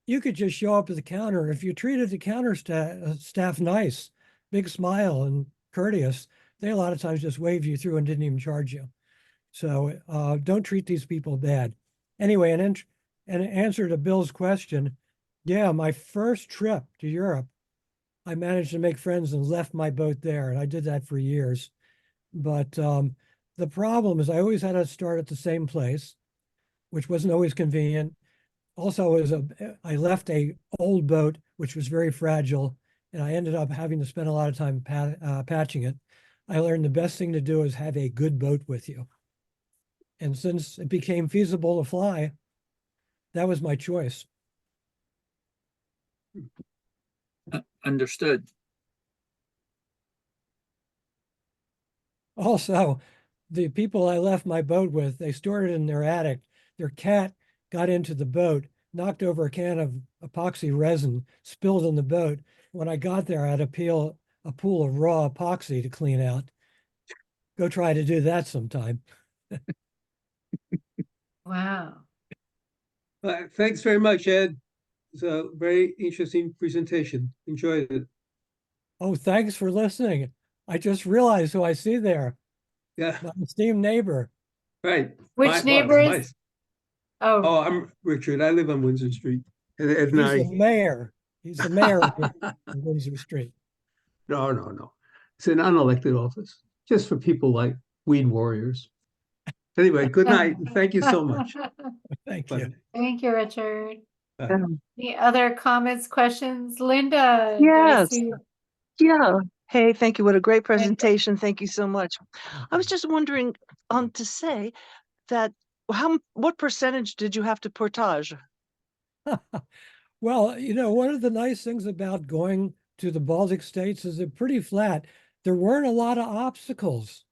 you could just show up at the counter. If you treated the counter staff nice, big smile and courteous, they a lot of times just waved you through and didn't even charge you. So don't treat these people bad. Anyway, an answer to Bill's question, yeah, my first trip to Europe, I managed to make friends and left my boat there. And I did that for years. But the problem is I always had to start at the same place, which wasn't always convenient. Also, I left a old boat, which was very fragile, and I ended up having to spend a lot of time patching it. I learned the best thing to do is have a good boat with you. And since it became feasible to fly, that was my choice. Understood. Also, the people I left my boat with, they stored it in their attic. Their cat got into the boat, knocked over a can of epoxy resin, spilled in the boat. When I got there, I had to peel a pool of raw epoxy to clean out. Go try to do that sometime. wow. Thanks very much, Ed. It's a very interesting presentation. Enjoyed it. Oh, thanks for listening. I just realized who I see there. Yeah, My esteemed neighbor. right. Which neighbor is? My- Oh, Oh, I'm Richard. I live on Windsor Street. Ed and He's I. the mayor. He's the mayor of Windsor Street. No. It's an unelected office, just for people like weed warriors. Anyway, good night. And thank you so much. Thank Bye. you. thank you, Richard. Bye. Any other comments, questions? Linda, do I Yes. see you? Yeah. Hey, thank you. What a great presentation. Thank you so much. I was just wondering to say that what percentage did you have to portage? Well, one of the nice things about going to the Baltic states is they're pretty flat. There weren't a lot of obstacles.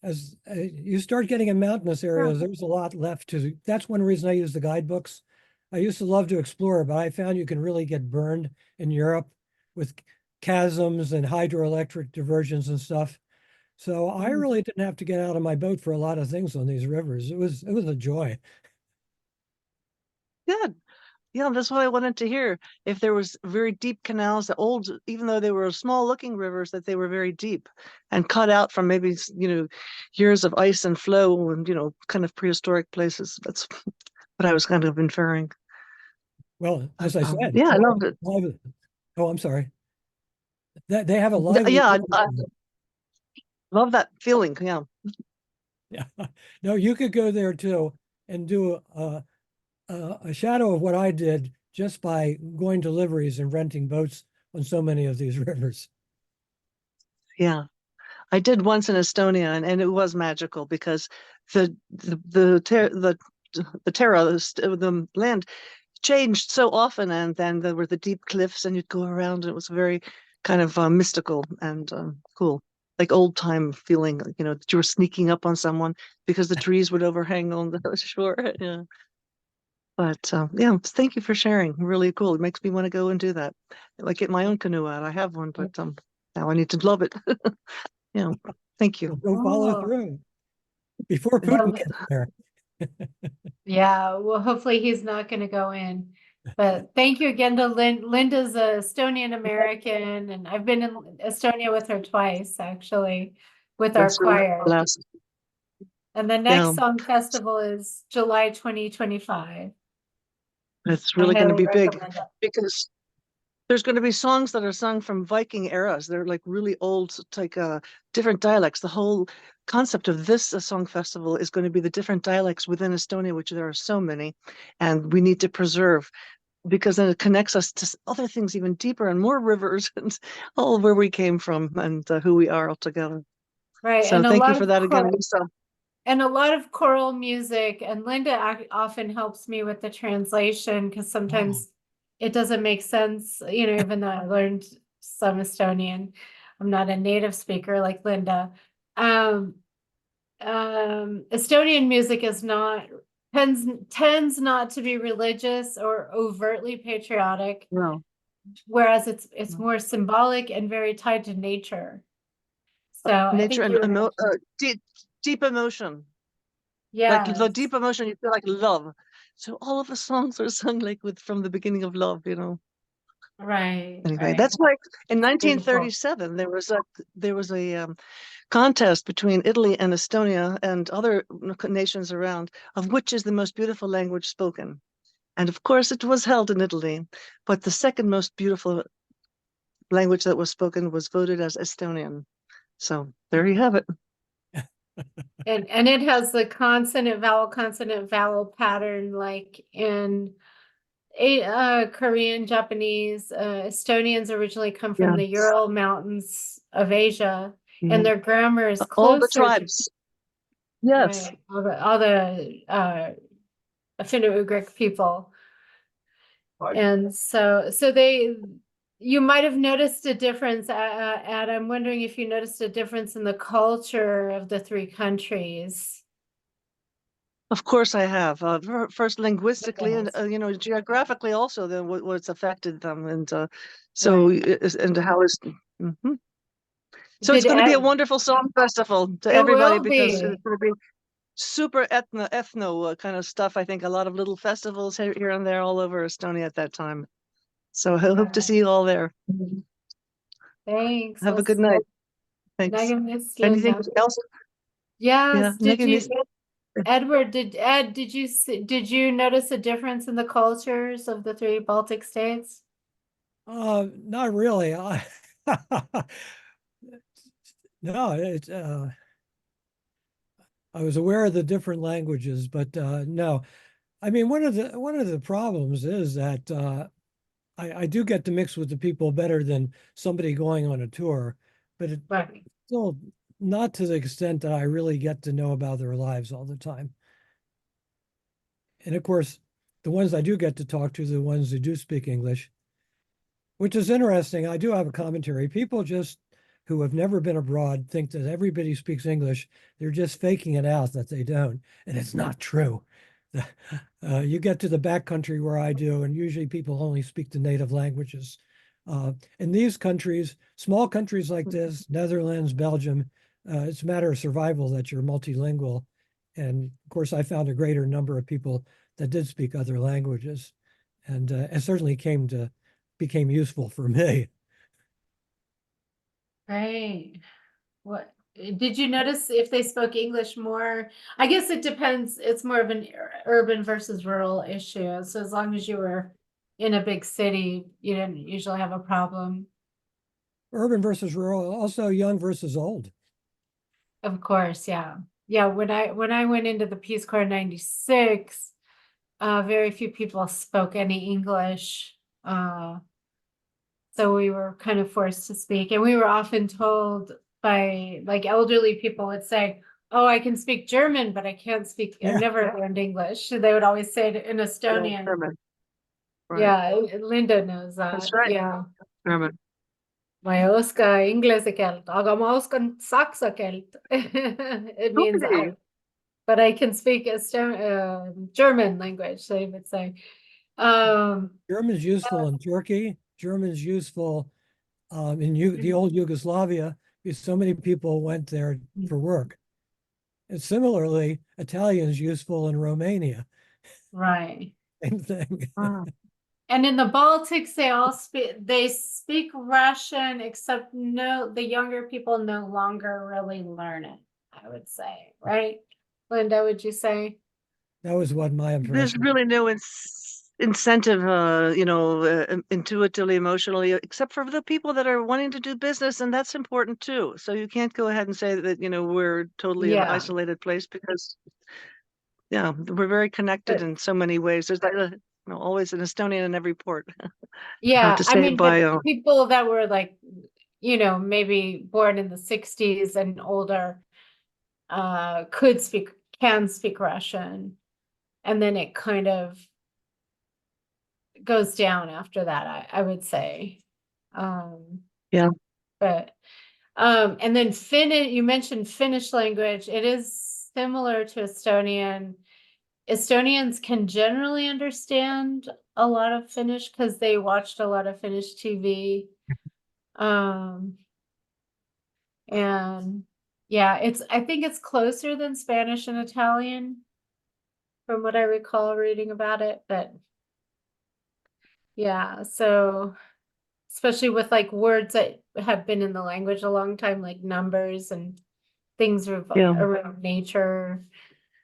As you start getting in mountainous areas, there's a lot left to. That's one reason I use the guidebooks. I used to love to explore, but I found you can really get burned in Europe with chasms and hydroelectric diversions and stuff. So I really didn't have to get out of my boat for a lot of things on these rivers. It was a joy. Good. Yeah, that's what I wanted to hear. If there was very deep canals, even though they were small looking rivers, that they were very deep and cut out from maybe, years of ice and flow and, kind of prehistoric places. That's what I was kind of inferring. Well, as I said, yeah, I loved it. Oh, I'm sorry. They have a lively. Yeah, I love that feeling. Yeah. Yeah. No, you could go there too and do a shadow of what I did just by going to liveries and renting boats on so many of these rivers. Yeah. I did once in Estonia, and it was magical because the terra, the land changed so often, and then there were the deep cliffs, and you'd go around, and it was very kind of mystical and cool, like old time feeling, that you were sneaking up on someone because the trees would overhang on the shore. Yeah. But yeah, thank you for sharing. Really cool. It makes me want to go and do that. Like get my own canoe out. I have one, but now I need to love it. Yeah, thank you. Go follow Oh. through before Well, Putin gets there. yeah, well, hopefully he's not going to go in. But thank you again to Linda's a Estonian American, and I've been in Estonia with her twice, actually, with our That's really choir. blessed. And the next Yeah. song festival is July 2025. It's I really going to highly be big recommend it. because there's going to be songs that are sung from Viking eras. They're like really old, like different dialects. The whole concept of this song festival is going to be the different dialects within Estonia, which there are so many, and we need to preserve because then it connects us to other things even deeper and more rivers and all where we came from and who we are all together. Right, So and a thank you lot for of that again, Lisa. and a lot of choral music, and Linda often helps me with the translation because sometimes it doesn't make sense, even though I learned some Estonian. I'm not a native speaker like Linda. Estonian music is not tends not to be religious or overtly patriotic, No. whereas it's No. more symbolic and very tied to nature. So I Nature think and you were, deep emotion. Like the yes, deep emotion, you feel like love. So all of the songs are sung like with from the beginning of love, you know. right, Anyway, right. that's why in Beautiful. 1937 there was a contest between Italy and Estonia and other nations around of which is the most beautiful language spoken. And of course, it was held in Italy, but the second most beautiful language that was spoken was voted as Estonian. So there you have it. And it has the consonant vowel pattern like in Korean, Japanese, Estonians originally come from Yeah, the Ural Mountains of Asia, yeah. and their grammar is All the closer to, tribes. Yes, right, all the Finno-Ugric people. And so you might have noticed a difference, Ed. I'm wondering if you noticed a difference in the culture of the three countries. of course I have. First linguistically and Yes. you know, geographically also. Then what's affected them, and so Right. and how is. Mhm. So it's Did going to be a Ed, wonderful song festival to it everybody will because be. it's going to be super ethno kind of stuff. I think a lot of little festivals here and there all over Estonia at that time. So I hope to see you all there. Thanks. Have a good night. Thanks. Megan, Anything Linda. else? Yeah, Yes. Megan. Did did you notice a difference in the cultures of the three Baltic states? Not really. No, I was aware of the different languages, but no. I mean, one of the problems is that I do get to mix with the people better than somebody going on a tour, but it's Right. still not to the extent that I really get to know about their lives all the time. And of course, the ones I do get to talk to, the ones who do speak English, which is interesting. I do have a commentary. People just who have never been abroad think that everybody speaks English. They're just faking it out that they don't. And it's not true. You get to the backcountry where I do, and usually people only speak the native languages. In these countries, small countries like this, Netherlands, Belgium, it's a matter of survival that you're multilingual. And of course, I found a greater number of people that did speak other languages. And it certainly became useful for me. Right. What did you notice if they spoke English more? I guess it depends. It's more of an urban versus rural issue. So as long as you were in a big city, you didn't usually have a problem. Urban versus rural, also young versus old. Of course, yeah. Yeah, when I went into the Peace Corps in 96, very few people spoke any English. So we were kind of forced to speak, and we were often told by like elderly people would say, "Oh, I can speak German, but I can't speak. I've Yeah. never learned English." They would always say it in Estonian. German. Right. Yeah, and Linda knows That's that. right. Yeah. German. Ma ei oska inglise keelt, aga ma oskan saksa keelt. It means Really? but I can speak German language, they would say. Um, German's useful in Turkey. German's useful in the old Yugoslavia because so many people went there for work. And similarly, Italian's useful in Romania. right. Same thing. Ah, And in the Baltics, they speak Russian, except the younger people no longer really learn it, I would say, right? Linda, would you say? That was what my there's impression. really no incentive, you know, intuitively, emotionally, except for the people that are wanting to do business, and that's important too. So you can't go ahead and say that, you know, we're totally an Yeah. isolated place because, yeah, we're very connected But in so many ways. There's like, you know, always an Estonian in every port. I have yeah, to I say mean, but by people that were like, maybe born in the 60s and older, can speak Russian. And then it kind of goes down after that, I would say. Yeah. But And then Finnish, you mentioned Finnish language. It is similar to Estonian. Estonians can generally understand a lot of Finnish because they watched a lot of Finnish TV. And yeah, I think it's closer than Spanish and Italian from what I recall reading about it, but yeah, so especially with like words that have been in the language a long time, like numbers and things Yeah. around nature.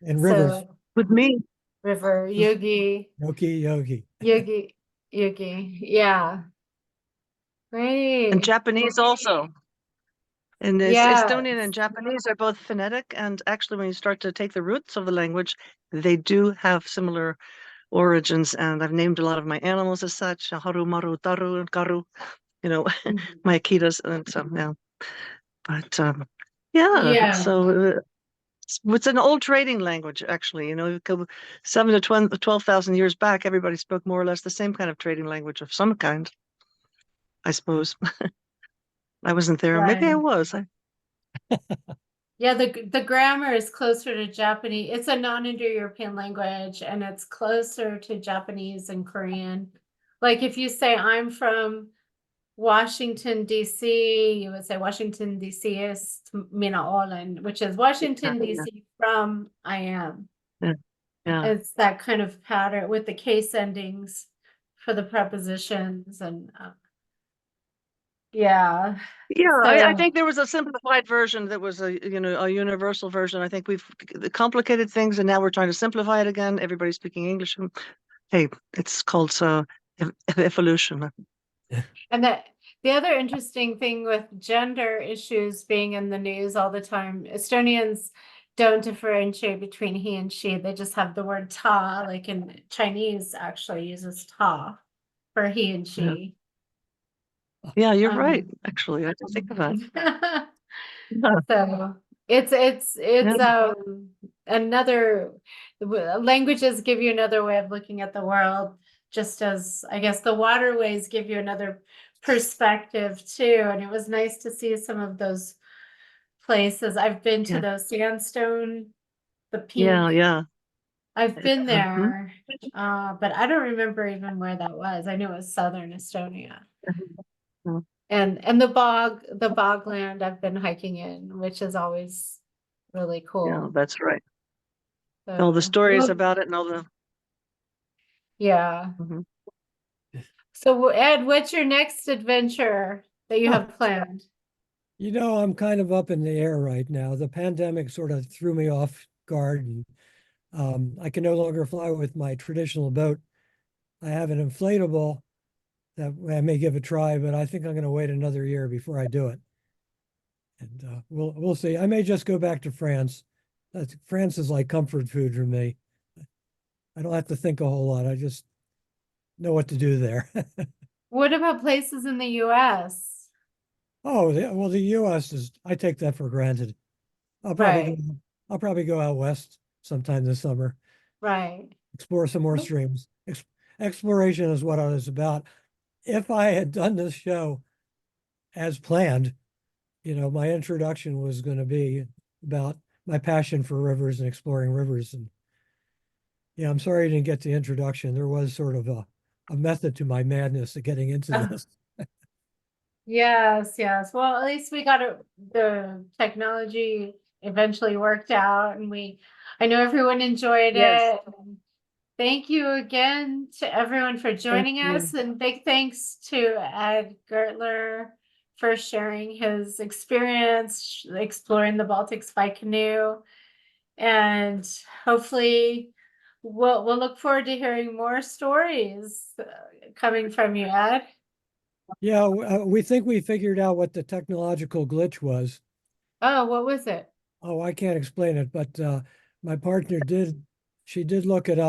And rivers, So With me, river, yogi, yogi. yogi, yeah. and Great. Japanese also. And Estonian and Yes. Japanese are both phonetic, and actually, when you start to take the roots of the language, they do have similar origins. And I've named a lot of my animals as such: Haru, Maru, Taru, and Karu. You know, my Akitas, and so yeah. But Yeah. so it's an old trading language, actually. You know, 7 to 12,000 years back, everybody spoke more or less the same kind of trading language of some kind, I suppose. I wasn't there. Maybe I Right. was. Yeah, the grammar is closer to Japanese. It's a non-Indo-European language, and it's closer to Japanese and Korean. Like if you say I'm from Washington, D.C., you would say Washington, D.C. is Mina Olen, which is Washington, Yeah, D.C. from I am. yeah. It's that kind of pattern with the case endings for the prepositions and yeah. Yeah, I So think there was a simplified version that was a universal version. I think we've complicated things, and now we're trying to simplify it again. Everybody's speaking English. Hey, it's called evolution. and the other interesting thing with gender issues being in the news all the time, Estonians don't differentiate between he and she. They just have the word ta, like in Chinese actually uses ta for he and she. Yeah, you're right. Actually, I didn't think of that. Yeah, So it's yeah, another languages give you another way of looking at the world, just as I guess the waterways give you another perspective too. And it was nice to see some of those places. I've been to yeah, the sandstone, the yeah, peak. yeah. I've been Mhm. there, but I don't remember even where that was. I knew it was southern Estonia. Yeah, And the bogland I've been hiking in, which is always really yeah, cool. that's right. All the So, stories well, about it and all the. yeah. Mhm. So Ed, what's your next adventure that you have planned? You know, I'm kind of up in the air right now. The pandemic sort of threw me off guard, and I can no longer fly with my traditional boat. I have an inflatable that I may give a try, but I think I'm going to wait another year before I do it. And we'll see. I may just go back to France. France is like comfort food for me. I don't have to think a whole lot. I just know what to do there. What about places in the US? Oh, well, the U.S. is. I take that for granted. I'll probably go. Right, I'll probably go out west sometime this summer. right. Explore some more streams. Exploration is what I was about. If I had done this show as planned, my introduction was going to be about my passion for rivers and exploring rivers. And yeah, I'm sorry I didn't get the introduction. There was sort of a method to my madness of getting into this. Yes, yes. Well, at least we got the technology eventually worked out and I know everyone enjoyed Yes, it. Thank you again to everyone for thank joining you. us, and big thanks to Ed Gertler for sharing his experience exploring the Baltics by canoe. And hopefully we'll look forward to hearing more stories coming from you, Ed. Yeah, we think we figured out what the technological glitch was. Oh, what was it? Oh, I can't explain it, but my partner did. She did look it up.